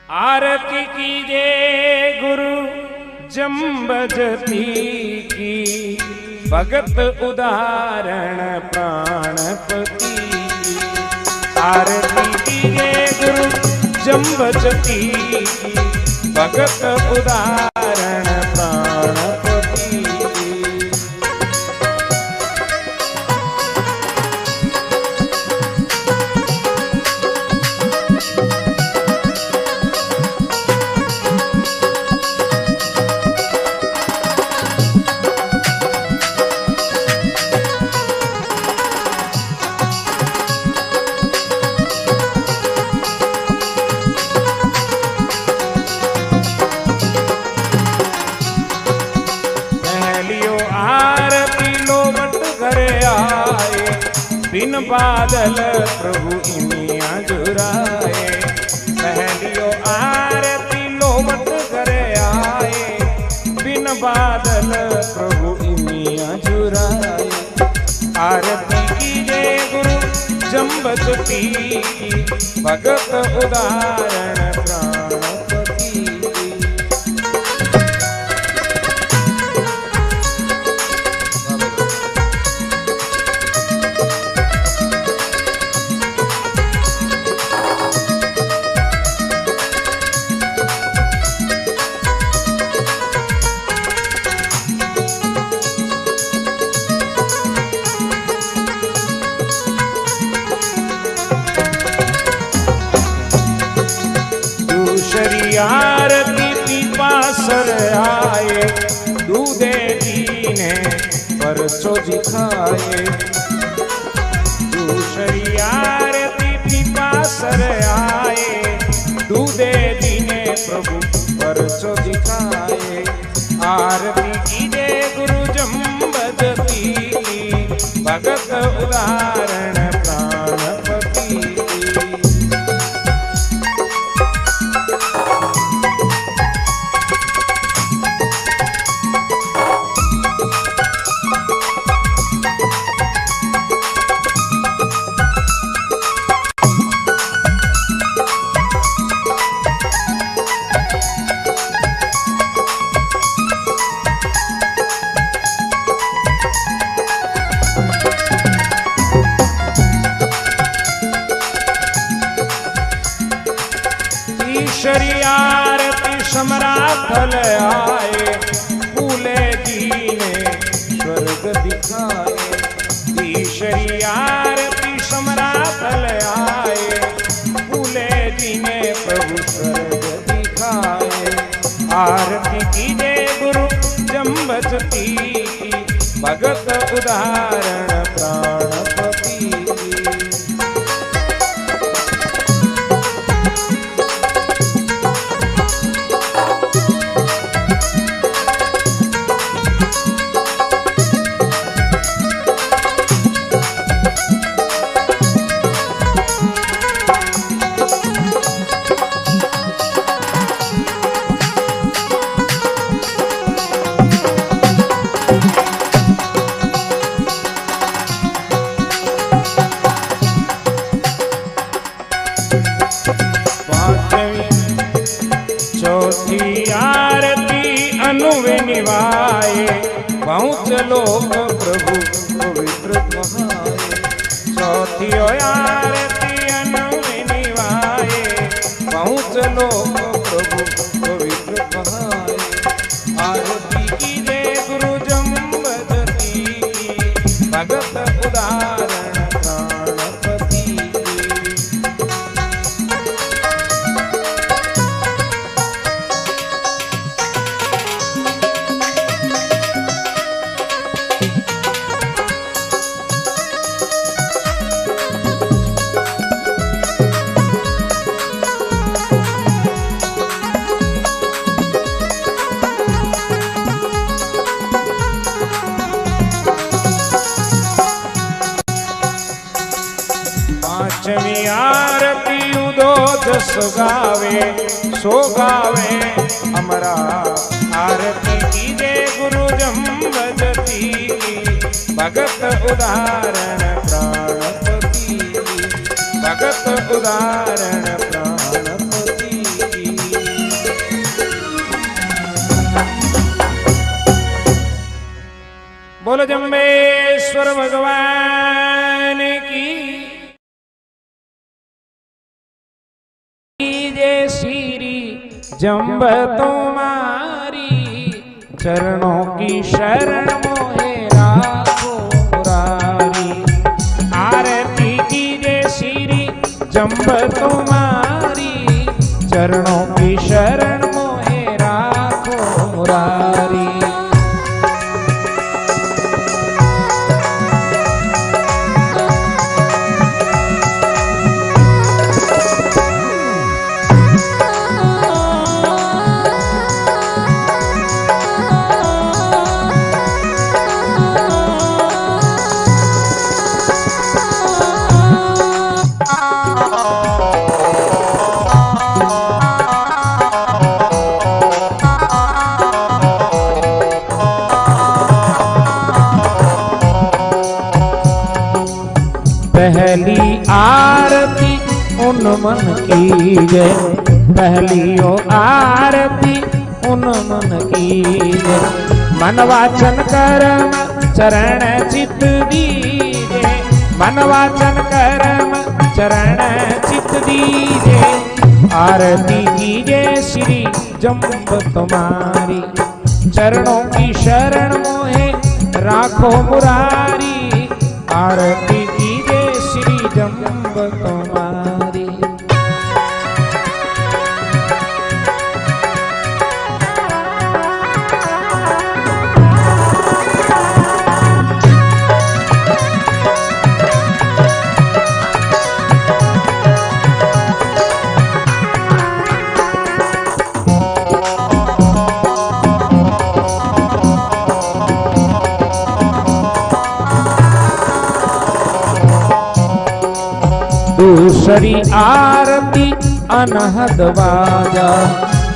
आरती कीजे गुरु जम्बजती की, भगत उदाहरण प्राणपति। आरती कीजे गुरु जम्बजती की, भगत उदाहरण प्राणपति। बिन बादल प्रभु इनिया जुराए, पहलियो आरती लोमट करे आए। बिन बादल प्रभु इनिया जुराए, आरती कीजे गुरु जम्बजती की, भगत उदाहरण प्राणपति। आरती पीपासर आए, दूधे दीने परचो दिखाए। दूसरी आरती पीपासर आए, दूधे दीने प्रभु परचो दिखाए। आरती कीजे गुरु जम्बजती की, भगत उदाहरण प्राणपति। ईश्वरी आरती समराथल आए, फूले दीने स्वर्ग दिखाए। ईश्वरी आरती समराथल आए, फूले दीने प्रभु स्वर्ग दिखाए। आरती कीजे गुरु जम्बजती की, भगत उदाहरण प्राणपति। चौथी आरती अनुवे निभाए, पहुँच लोक प्रभु पवित्र कहाए। चौथी आरती अनुवे निभाए, पहुँच लोक प्रभु पवित्र कहाए। आरती कीजे गुरु जम्बजती की, भगत उदाहरण प्राणपति। पांचवी आरती उदो जस गावे, सो गावे हमारा। आरती कीजे गुरु जम्बजती की, भगत उदाहरण प्राणपति। भगत उदाहरण प्राणपति। बोलो जम्बेश्वर भगवान की जय। श्री जम्ब तुम्हारी चरणों की शरण मोहे राखो मुरारी। आरती कीजिए श्री जम्ब तुम्हारी चरणों की शरण मोहे राखो मुरारी। पहली आरती उन मन की जय। पहली ओ आरती उन मन की जय। मन वाचन कर्म चरण चित दीजे। मन वाचन कर्म चरण चित दीजे। आरती कीजिए श्री जम्ब तुम्हारी चरणों की शरण मोहे राखो मुरारी। आरती कीजिए श्री जम्ब तुम्हारी। दूसरी आरती अनहद बाजा।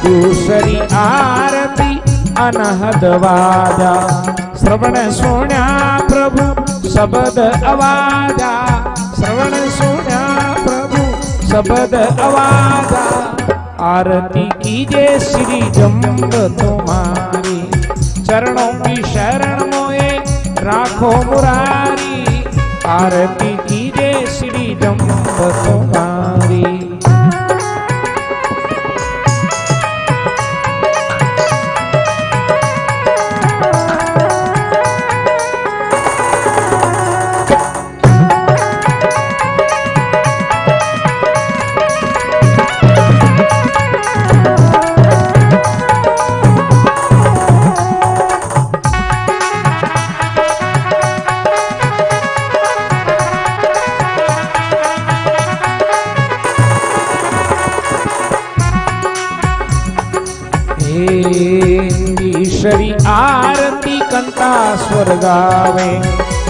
दूसरी आरती अनहद बाजा। श्रवण सुण्या प्रभु शब्द आवाजा। श्रवण सुण्या प्रभु शब्द आवाजा। आरती कीजिए श्री जम्ब तुम्हारी चरणों की शरण मोहे राखो मुरारी। आरती कीजिए श्री जम्ब तुम्हारी। तीसरी आरती कंठा स्वर गावे।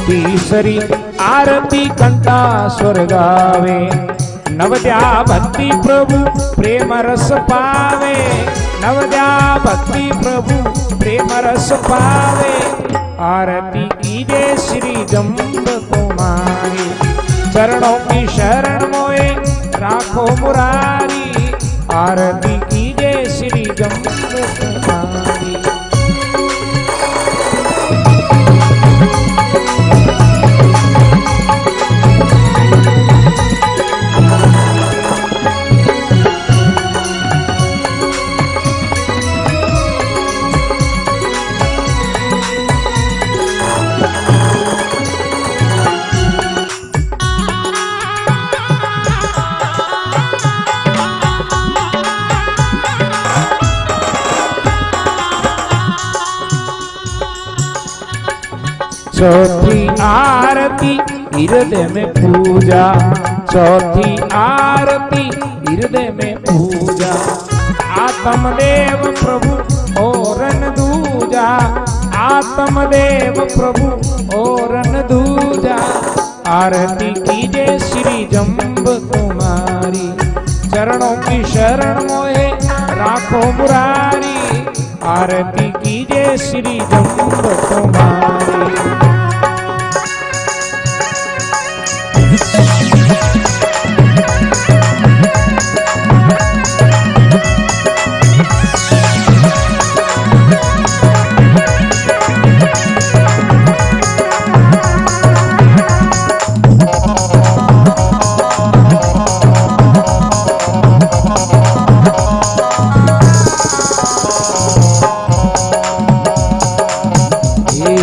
तीसरी आरती कंठा स्वर गावे। नवद्या भक्ति प्रभु प्रेम रस पावे। नवद्या भक्ति प्रभु प्रेम रस पावे। आरती कीजिए श्री जम्ब तुम्हारी चरणों की शरण मोहे राखो मुरारी। आरती कीजिए श्री जम्ब तुम्हारी। चौथी आरती हृदय में पूजा। चौथी आरती हृदय में पूजा। आत्मदेव प्रभु ओरन दूजा। आत्मदेव प्रभु ओरन दूजा। आरती कीजिए श्री जम्ब तुम्हारी चरणों की शरण मोहे राखो मुरारी। आरती कीजिए श्री जम्ब तुम्हारी।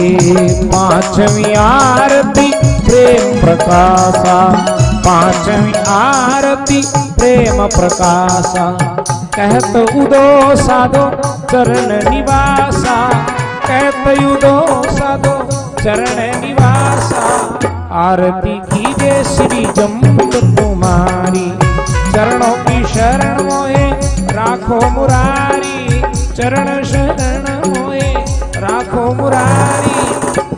पांचवी आरती प्रेम प्रकाशा, पांचवी आरती प्रेम प्रकाशा। कहत उदो साधो चरण निवासा, कहत उदो साधो चरण निवासा। आरती कीजे श्री जम्बू तुम्हारी, चरणों की शरण मोहे राखो मुरारी, चरण शरण मोहे राखो मुरारी।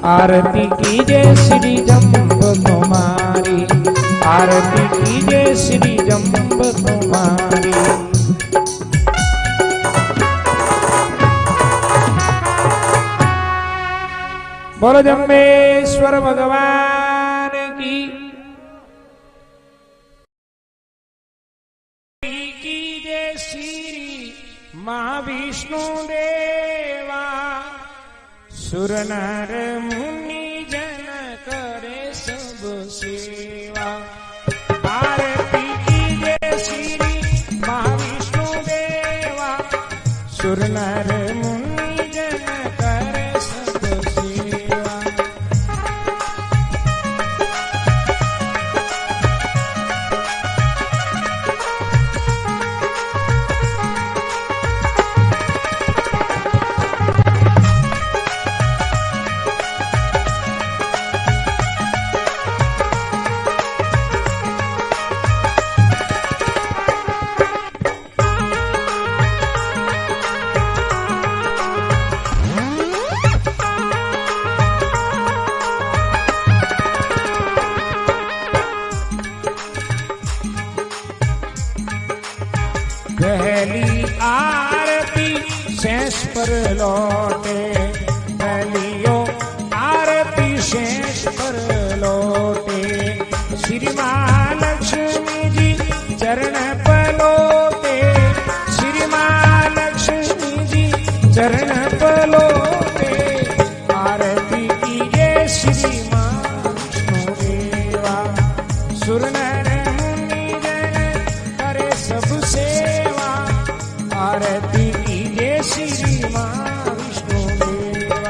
आरती कीजे श्री जम्बू तुम्हारी, आरती कीजे श्री जम्बू तुम्हारी। बोलो जम्बेश्वर भगवान की। कीजे श्री महाविष्णु देवा, सुर नर मुनि जन करे सब सेवा। आरती कीजे श्री महाविष्णु देवा, सुर नर मुनि जन करे सब सेवा। पहली आरती शेष पर लौटे, पहलियो आरती शेष पर लौटे। श्री महालक्ष्मी जी चरण पलोटे, श्री महालक्ष्मी जी चरण पलोटे। आरती कीजे श्री महाविष्णु देवा, सुर नर मुनि जन करे सब सेवा। आरती कीजे श्री महाविष्णु देवा।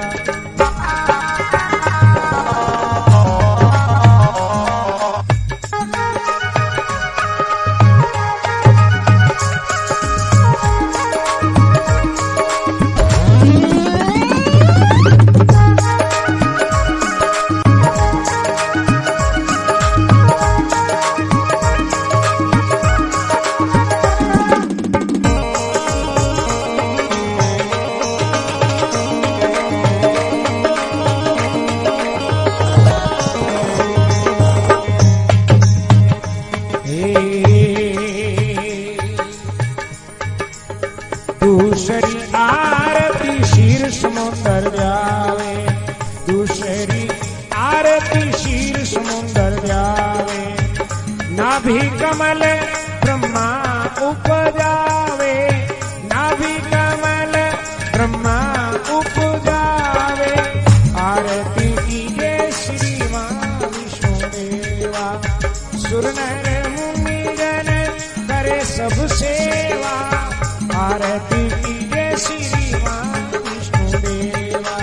दूसरी आरती शीर्ष समुंदर जावे, दूसरी आरती शीर्ष समुंदर जावे। नाभि कमल ब्रह्मा उपजावे, नाभि कमल ब्रह्मा उपजावे। आरती कीजे श्री महाविष्णु देवा, सुर नर मुनि जन करे सब सेवा। आरती कीजे श्री महाविष्णु देवा।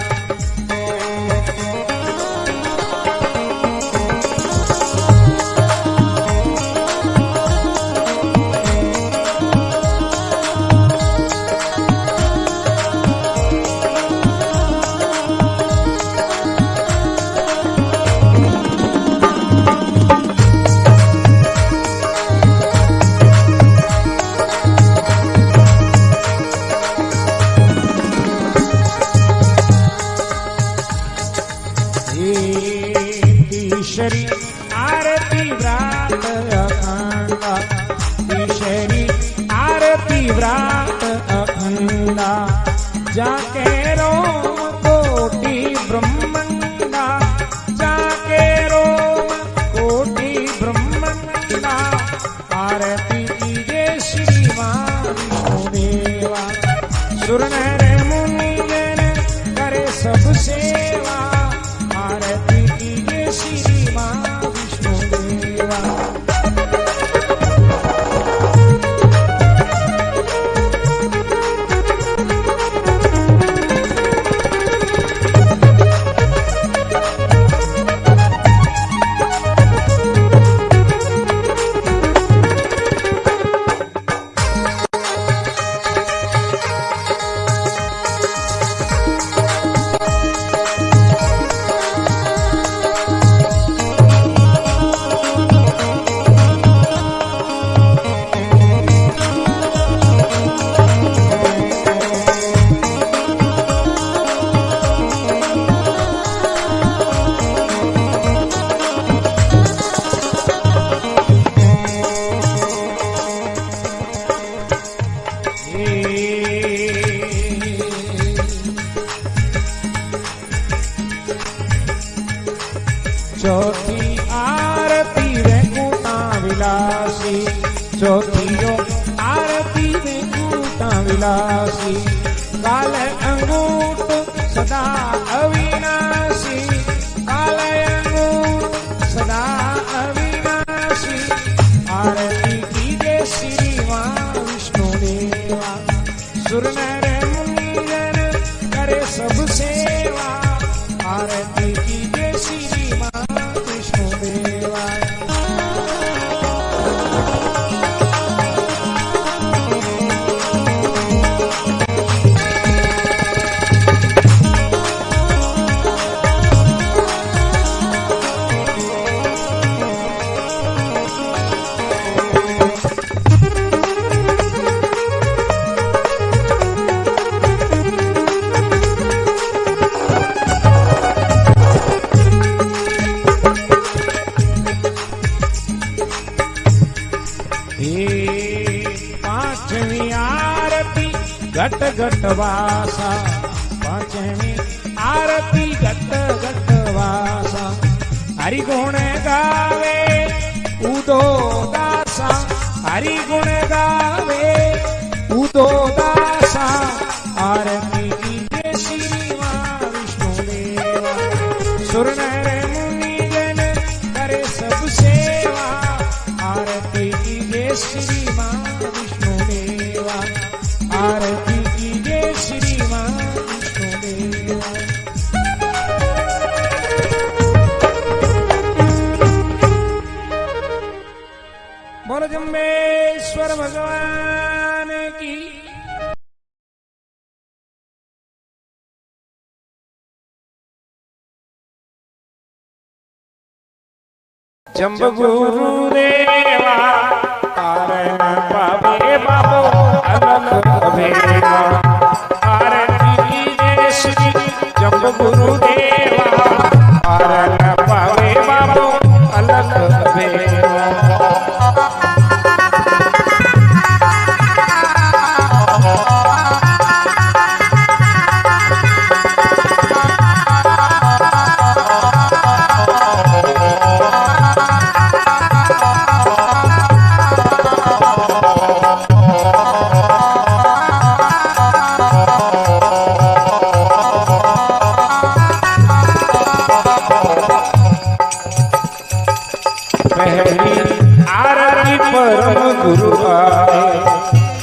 चौथियो आरती में कूटा विलासी काल अंगूठ सदा अविनाशी काल अंगूठ सदा अविनाशी आरती कीजे श्री मां विष्णु देवा सुर नर मुनिजन करे सब सेवा आरती कीजे श्री मां विष्णु देवा पांचवी आरती घट घट वासा पांचवी आरती घट घट वासा हरि गुण गावे उदो दासा हरि गुण गावे उदो दासा आरती कीजे श्री मां विष्णु देवा सुर नर मुनिजन करे सब सेवा आरती कीजे श्री मां विष्णु देवा आरती कीजे श्री मां विष्णु देवा बोलो जम्बेश्वर भगवान की जम्ब गुरुदेवा कारण पावे बाबो अलग अभेवा आरती कीजे श्री जम्ब गुरुदेवा कारण पावे बाबो अलग अभेवा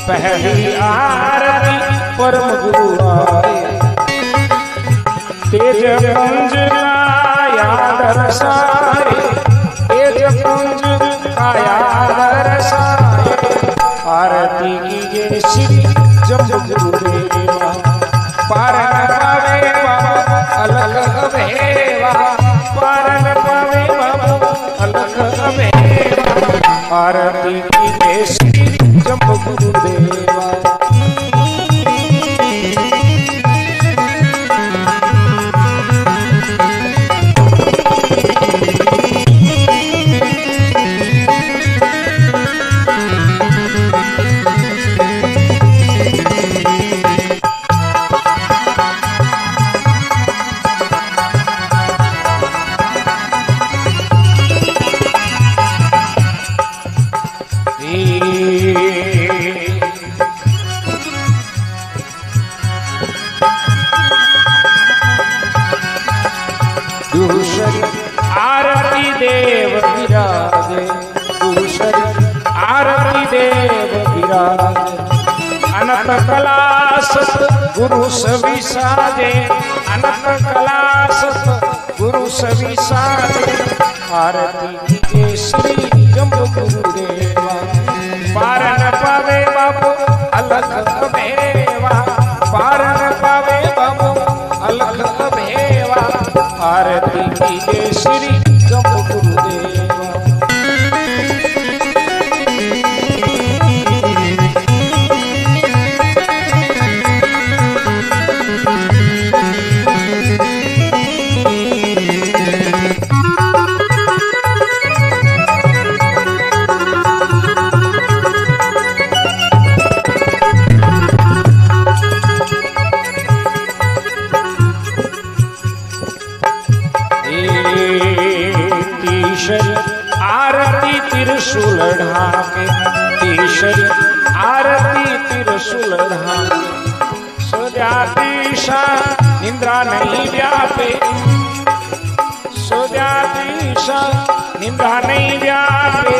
पहली आरती परम गुरु आए तेज पुंज काया दर्शाए तेज पुंज काया दर्शाए आरती कीजे श्री जम्ब गुरुदेवा पारन पावे बाबा अलग अभेवा पारन पावे बाबा अलग अभेवा आरती कीजे श्री जम्ब गुरुदेवा दूषर आरती देव विराजे दूषर आरती देव विराजे अनंत कला सत गुरु सवि साजे अनंत कला सत गुरु सवि साजे आरती कीजे श्री जम्ब गुरुदेवा पारन पावे बाबू अलग अभेवा पारन पावे बाबू अलग अभेवा आरती कीजे श्री जम्ब गुरुदेवा आरती त्रिशूल ढाके दूसरी आरती त्रिशूल धाम सूर्याधीशा निंद्रा नहीं व्यापे सूर्याधीशा निंद्रा नहीं व्यापे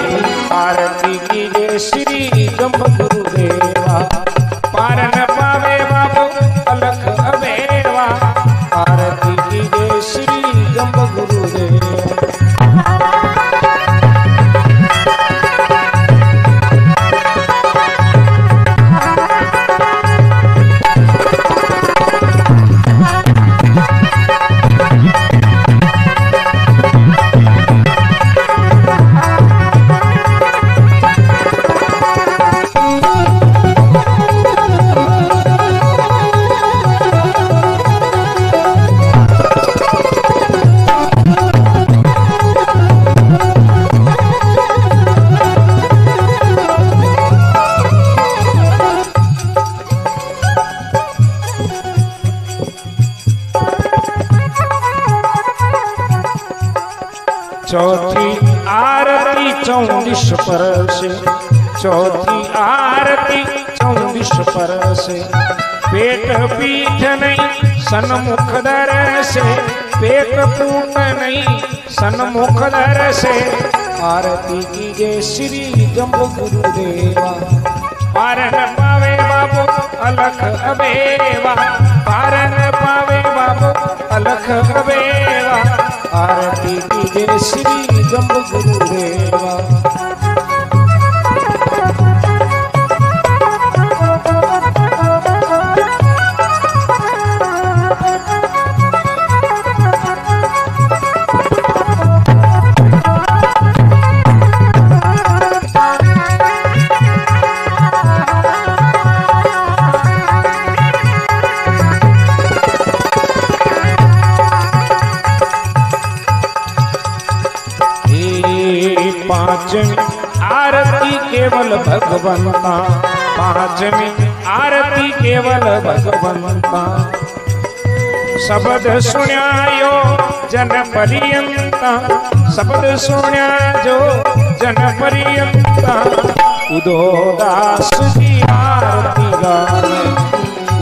आरती कीजिए श्री जम्ब गुरुदेवा पार न पावे बाबू अलख अबेवा आरती कीजिए श्री जम्ब गुरुदेवा चौथी आरती 44 पर से चौथी आरती 44 पर से पेट पीठ नहीं सन्मुख दर से पेट पूट नहीं सन्मुख दर से आरती कीजिए श्री जम्ब गुरुदेवा पार न पावे बाबू अलख अबेवा पार न पावे बाबू अलख अबेवा आरती कीजिए श्री जम्ब गुरुदेवा पांचवी आरती केवल भगवंता पांचवी आरती केवल भगवंता शब्द सुन्यायो जन पर्यंता शब्द सुन्या जो जन पर्यंता उदो दास की आरती गाए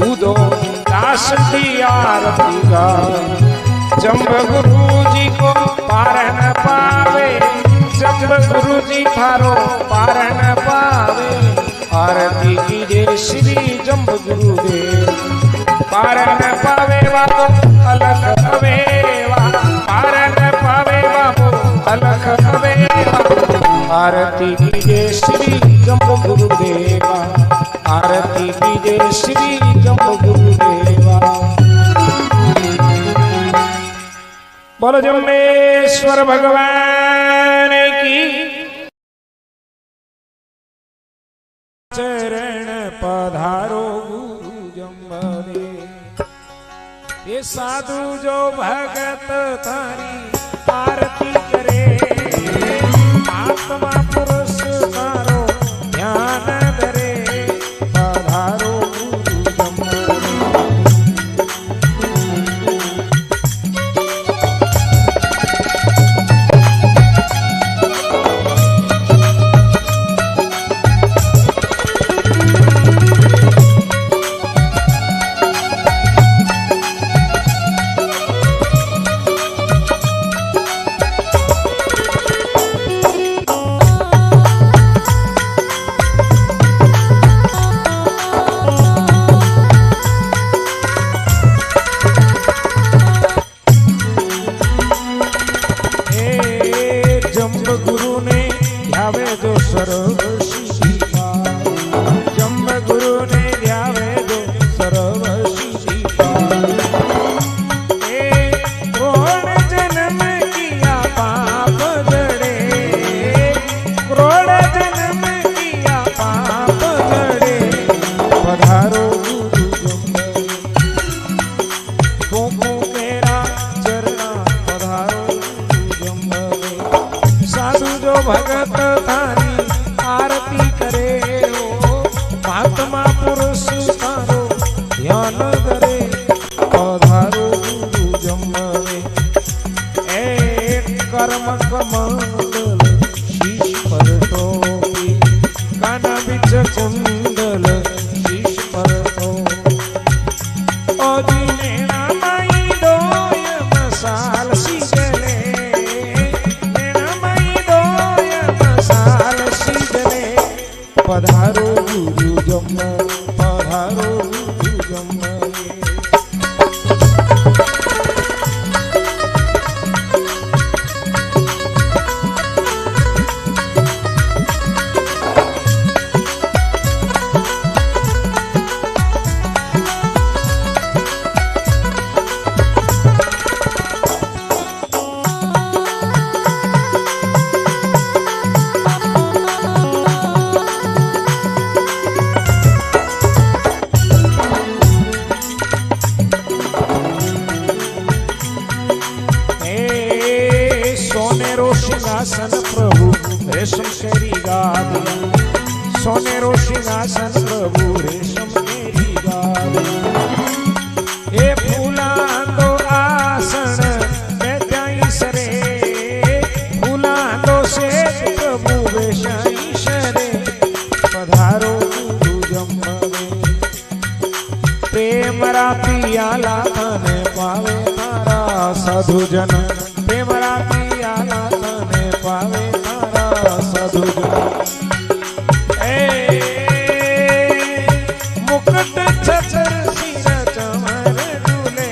उदो दास की आरती गाए जम्ब गुरु जी को पार न पावे जब गुरु जी थारो पार न पावे आरती कीजिए श्री जम्ब गुरुदेव पार न पावे बाबू अलख अबेवा पार न पावे बाबू अलख अबेवा आरती कीजिए श्री जम्ब गुरुदेवा आरती कीजिए श्री जम्ब गुरुदेवा बोलो जम्बेश्वर भगवान की चरण पधारो गुरु जम्बे ये साधु जो भगत तारी आरती करे आत्मा पुरुष तारो ध्यान धरे पधारो गुरु जम्बे भगत थारी आरती करे हो महात्मा पुरुष तारो ध्यान करे पधारो गुरु जम्बे एक कर्म कमंडल शीश पर टोपी काना बिच सिंहासन प्रभु रेशम केरी गादिया सोनेरो सिंहासन प्रभु रेशम केरी गादिया ए फूला दो आसन बेजाई सरे फूला दो से प्रभु बेशाई शरे पधारो गुरु जम्मवे प्रेम पियाला तने पावे तारा साधु जन प्रेम पियाला तने पावे तारा साधु जन मुकुट छतर सिर चमर डूले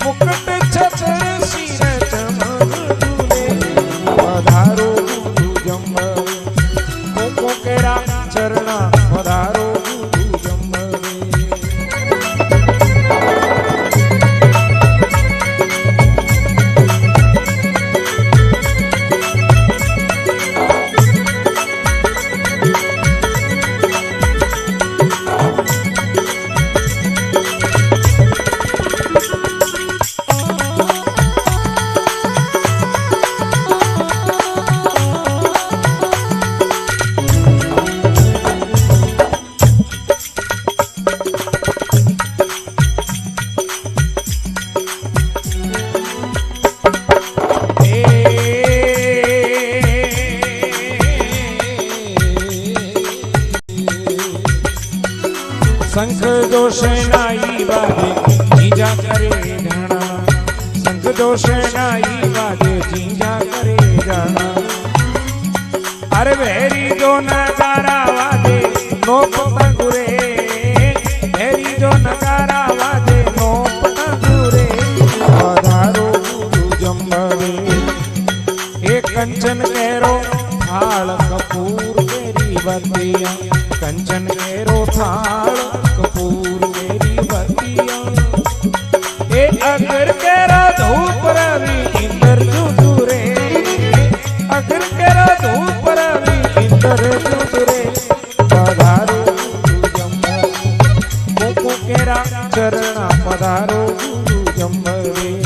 मुकुट छतर सिर चमर डूले पधारो गुरु जम्मवे कोको केरा चरणा पधारो गुरु जम्मवे शंख जो सेनाई बाजे जीजा करे जाना शंख जो सेनाई बाजे जीजा करे जाना अरे भेरी जो नगारा वाजे नो पतंगुरे भेरी जो नगारा वाजे नो पतंगुरे पधारो गुरु जम्मवे एक कंचन केरो थाल कपूर केरी बतिया कंचन केरो थाल कपूर मेरी बतिया ए अगर केरा धूप रवि इंदर जुदुरे अगर केरा धूप रवि इंदर जुदुरे पधारो गुरु जम्मवे मुकु केरा चरणा पधारो गुरु जम्मवे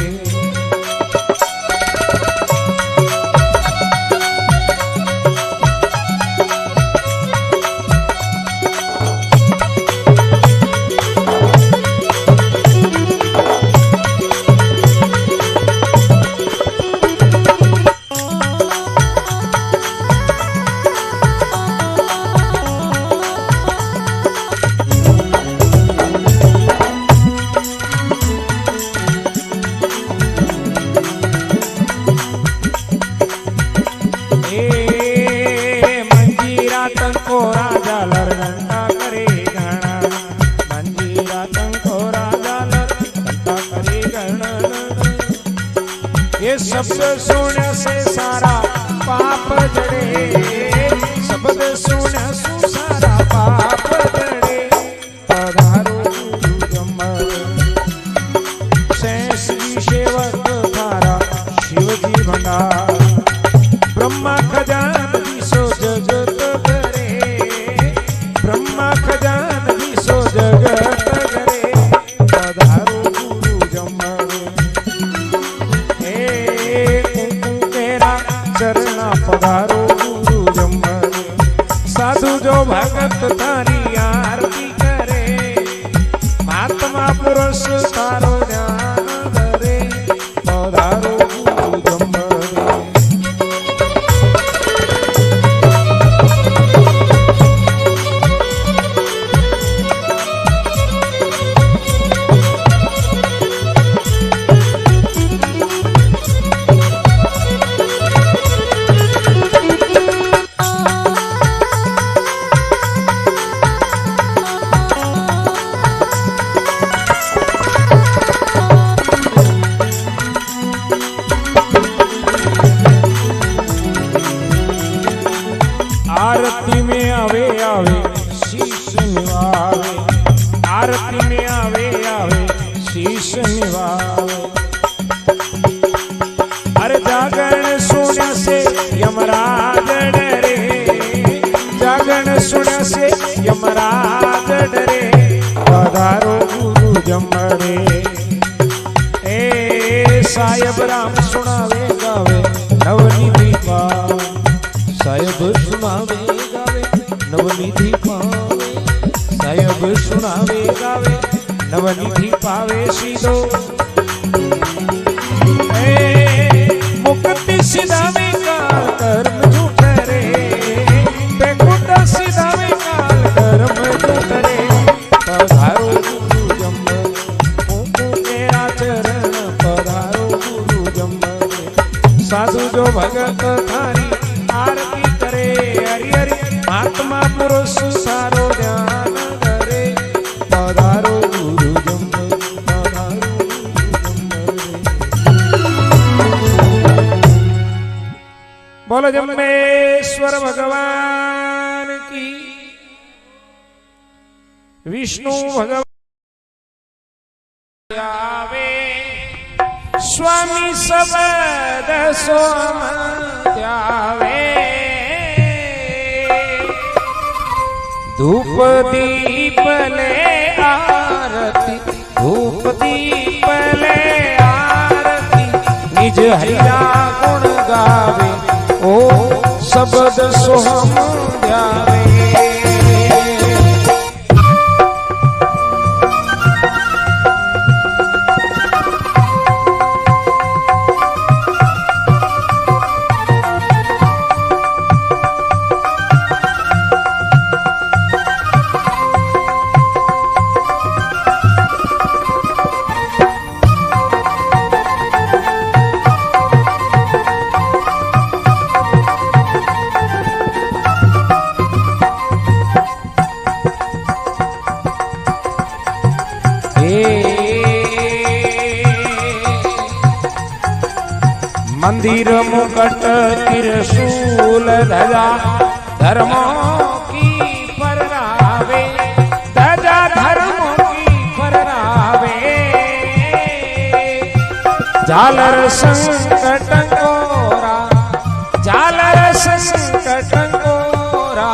तंको राजा लरघंटा करे गणा मंजीरा तंको राजा लरघंटा करे गणा ये शब्द सुनने से सारा पाप जड़े शब्द सुनने से सारा पाप जड़े पधारो गुरु जम्मवे शेष जी सेवक थारा शिवजी भंडार ब्रह्मा खजान सो जगत ब्रह्मा खजान भी सो जगत करे पधारो गुरु जम्मवे हे कुंकु केरा चरणा पधारो गुरु जम्मवे साधु जो भगत तारी आरती करे महात्मा पुरुष तारो ध्यान धरे पधारो गुरु जम्मवे आरती में आवे आवे शीश निवावे आरती में आवे आवे शीश निवावे अरे जागरण सुन से यमराज डरे जागरण सुन से यमराज डरे पधारो गुरु जम्मवे ए सायब राम सुनावे गावे नवनिधि सुनावे गावे नवनिधि पावे सीधो मुक्ति सिधावे काल कर्म झूठ रे बेकुट सिधावे काल कर्म झूठ रे पधारो गुरु जम्बर मुकु मेरा चरण पधारो गुरु जम्बर साधु जो भगत थारी आरती करे हरि हरि आत्मा पुरुष सारो ध्यान करे पधारो गुरु जम्बर पधारो गुरु जम्बर। बोलो जम्बेश्वर भगवान की विष्णु भगवान आवे स्वामी सबद सोम त्यावे धूप दीप ले आरती धूप दीप ले आरती निज हरिया गुण गावे ओ सबद सोम ध्यावे। मंदिर मुकट त्रिशूल ध्वजा धर्मों की फहरावे ध्वजा धर्मों की फहरावे झालर संकट कोरा झालर संकट कोरा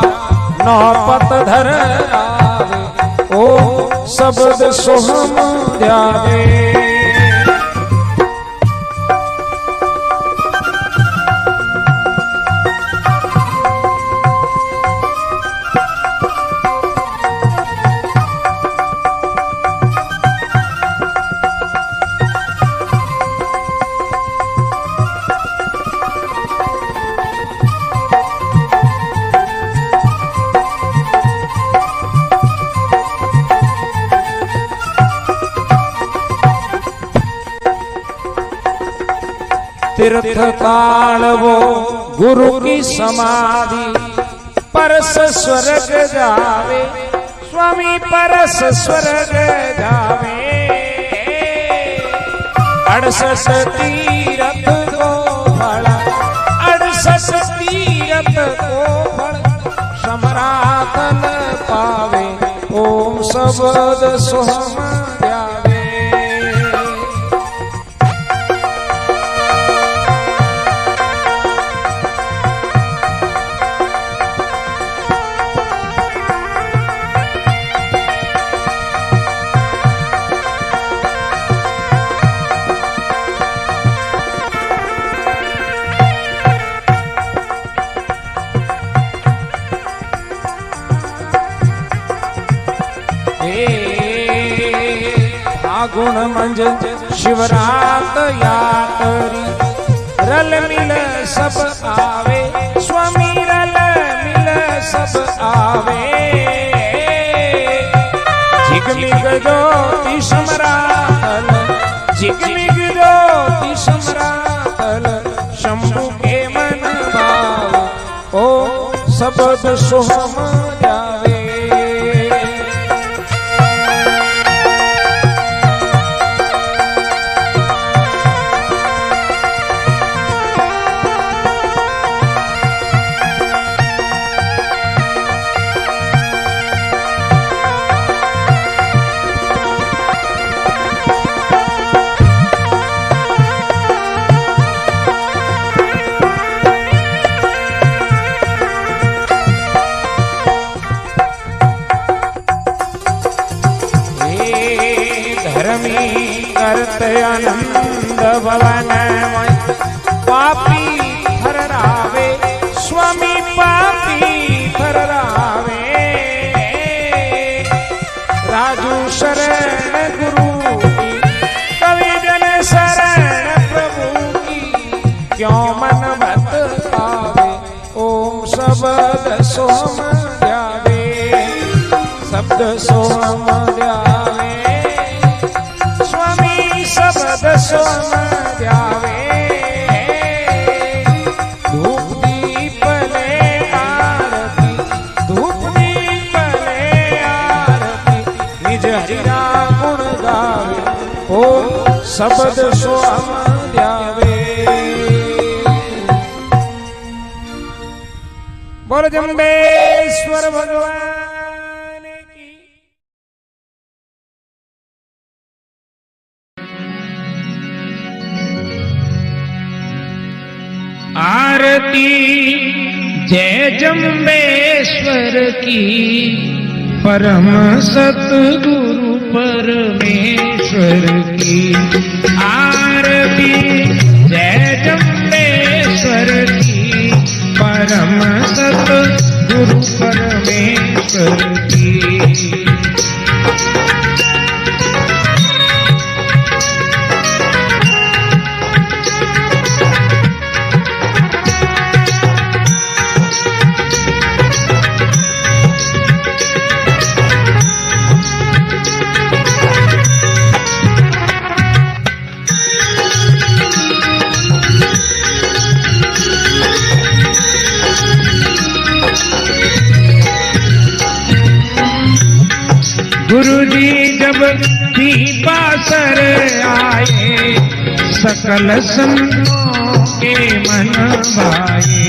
नौपत धरावे ओ शब्द सोहम ध्यावे। तीर्थ काल वो गुरु की समाधि परस स्वर्ग जावे स्वामी परस स्वर्ग जावे 68 तीरथ को बड़ा 68 तीरथ को बड़ा समरातन पावे ओम शब्द सोहम ध्यावे। फागुन मंज शिवरात यात्री रल मिल सब आवे स्वामी रल मिल सब आवे झिगमिग ज्योति समरातल झिगमिग ज्योति समरातल शंभु के मन भाव ओ शब्द सोहम जावे। करत आनंद भवन पापी थररावे स्वामी पापी थररावे सोम द्यावे, शब्द सोम द्यावे, स्वामी शब्द सोम द्यावे। धूप दीप ले आरती, धूप दीप ले आरती, निज हरिना गुण गावे, ओ शब्द सोम द्यावे। बोल जम्बेश्वर भगवान की। आरती जय जम्बेश्वर की, परम सतगुरु परमेश्वर की। आरती जय जम्बेश्वर की, परम सतगुरु परमेश्वर की। गुरुजी जब भी पासर आए, सकल संतों के मन भाए।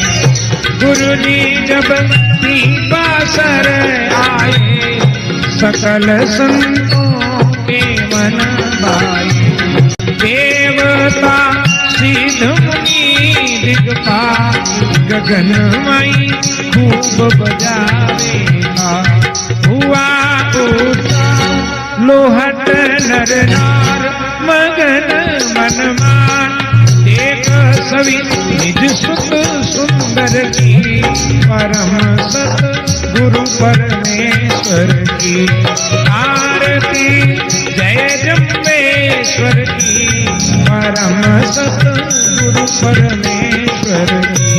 गुरुजी जब भी पासर आए, सकल संतों के मन भाए। देवता सिद्ध मुनि दिगपाल, गगनमयी खूब बजावेगा। हुआ लोहट नर नार, मगन मन मान। देख सभी निज सुत सुंदर की, परम सत गुरु परमेश्वर की। आरती जय जम्बेश्वर की, परम सत गुरु परमेश्वर की।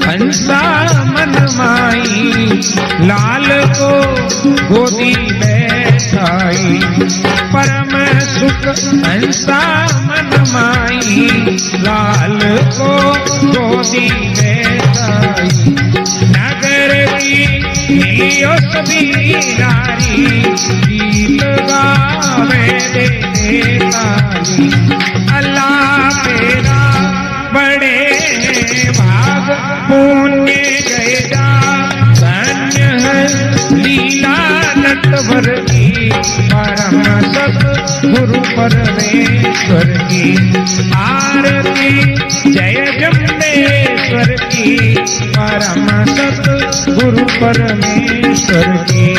हंसा मन माई, लाल को गोदी बैठाई। परम सुख हंसा मन माई, लाल को गोदी बैठाई। नगर की मिलियो सभी नारी, गीत गावे दे ताली। अल्लाह तेरा बड़े भाग पुण्य गए जा, धन्य है लीला नटवर की। परम सत गुरु परमेश्वर की। आरती जय जम्बेश्वर की, परम सत गुरु परमेश्वर की।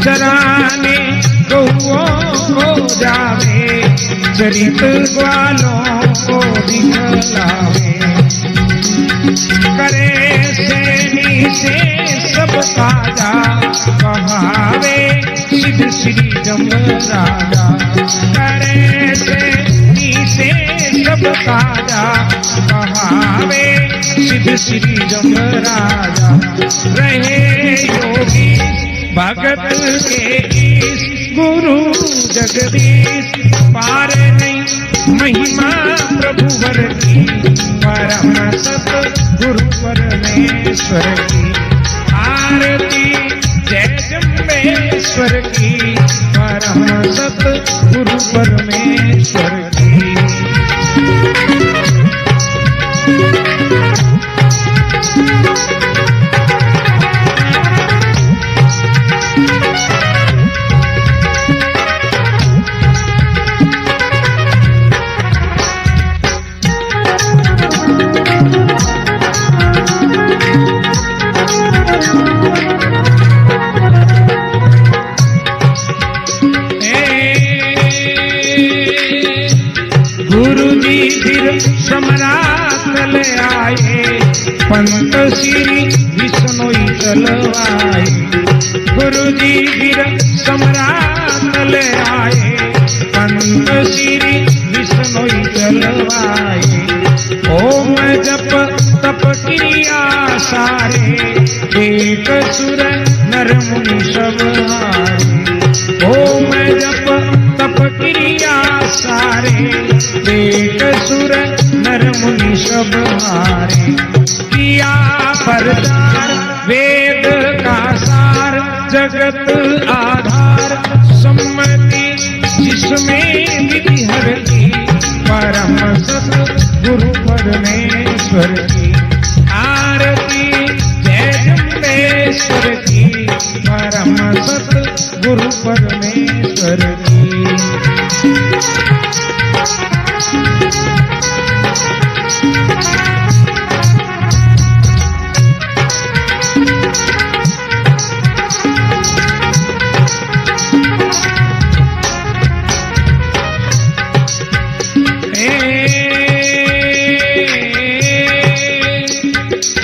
चराने गौओं को जावे, चरित ग्वालों को दिखलावे। करे सेनी से सब काजा, कहावे सिद्ध श्री जमराजा। करे सेनी से सब काजा, कहावे सिद्ध श्री जमराजा। रहे योगी भगत के ईश, गुरु जगदीश। पार नहीं महिमा प्रभुवर की, परम सत गुरु परमेश्वर की। आरती जय जम्बेश्वर की, परम सत गुरु परमेश्वर की। जी फिर सम्राट ले आए, पंत श्री विष्णु चलवाए। गुरु जी फिर सम्राट ले आए, पंत श्री विष्णु चलवाए। ओम जप तप क्रिया सारे, एक सुर नर मुनि सब हारे। ओम जप तप क्रिया सारे, एक सुर नर मुनि सब हारे। किया प्रचार वेद का सार, जगत आधार सम्मति जिसमें विधि हर की। परम सत गुरु परमेश्वर की आरती, जय जम्बेश्वर की। परम सत गुरु परमेश्वर की।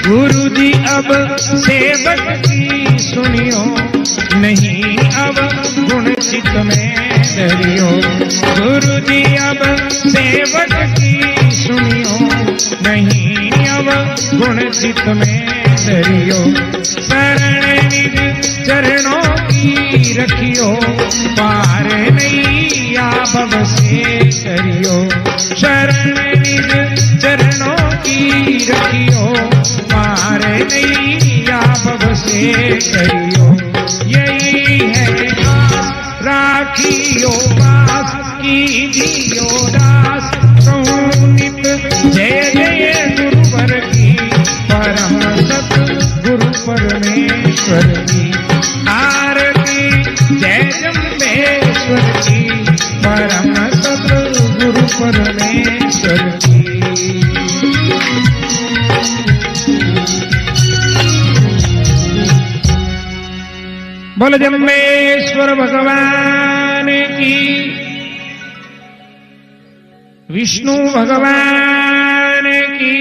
गुरु जी अब सेवक की सुनियो, नहीं अब गुण चित में डरियो। गुरु जी अब सेवक की सुनियो, नहीं अब गुण चित में डरियो। शरण निज चरणों की रखियो, पार नैया भव से करियो। शरण निज चरणों की रखियो, पार नैया भव से करियो। यही है आस राखियो पास, कीजियो दास कहूँ नित। जय जय गुरुवर की, परम सत गुरु परमेश्वर की आरती। जय जम्बेश्वर की, परम सत गुरु परमेश्वर की। बोल जम्बेश्वर भगवान की, विष्णु भगवान की।